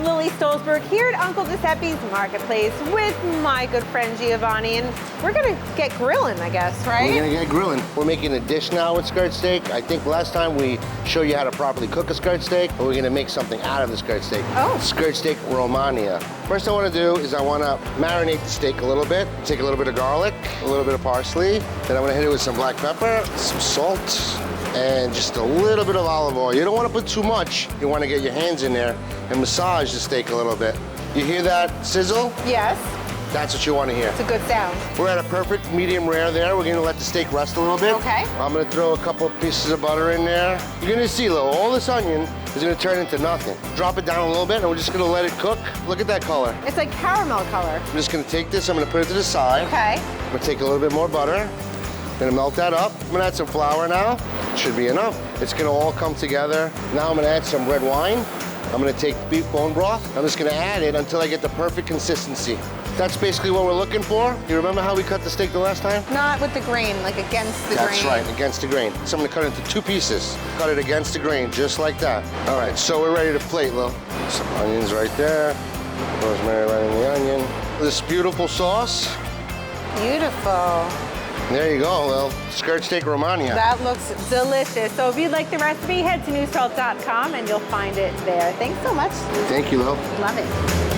I'm Lily Stolzberg here at Uncle Giuseppe's Marketplace with my good friend Giovani, and we're gonna get grilling, I guess, right? We're gonna get grilling. We're making a dish now with skirt steak. I think last time we showed you how to properly cook a skirt steak, but we're gonna make something out of the skirt steak. Oh. Skirt steak Romania. First I wanna do is I wanna marinate the steak a little bit. Take a little bit of garlic, a little bit of parsley. Then I'm gonna hit it with some black pepper, some salt, and just a little bit of olive oil. You don't want to put too much. You want to get your hands in there and massage the steak a little bit. You hear that sizzle? Yes. That's what you want to hear. It's a good sound. We're at a perfect medium rare there. We're going to let the steak rest a little bit. Okay. I'm going to throw a couple of pieces of butter in there. You're going to see, though, all this onion is going to turn into nothing. Drop it down a little bit, and we're just going to let it cook. Look at that color. It's like caramel color. I'm just going to take this. I'm going to put it to the side. Okay. I'm going to take a little bit more butter. Gonna melt that up. I'm gonna add some flour now. Should be enough. It's gonna all come together. Now I'm gonna add some red wine. I'm gonna take beef bone broth. I'm just gonna add it until I get the perfect consistency. That's basically what we're looking for. You remember how we cut the steak the last time? Not with the grain, like against the grain. That's right, against the grain. So I'm gonna cut it into 2 pieces. Cut it against the grain, just like that. All right, so we're ready to plate, Lil. Some onions right there. Rosemary right in the onion. This beautiful sauce. Beautiful. There you go, Lil. Skirt steak Romania. That looks delicious. So if you'd like the recipe, head to newsalt.com and you'll find it there. Thanks so much. Thank you, Lil. Love it.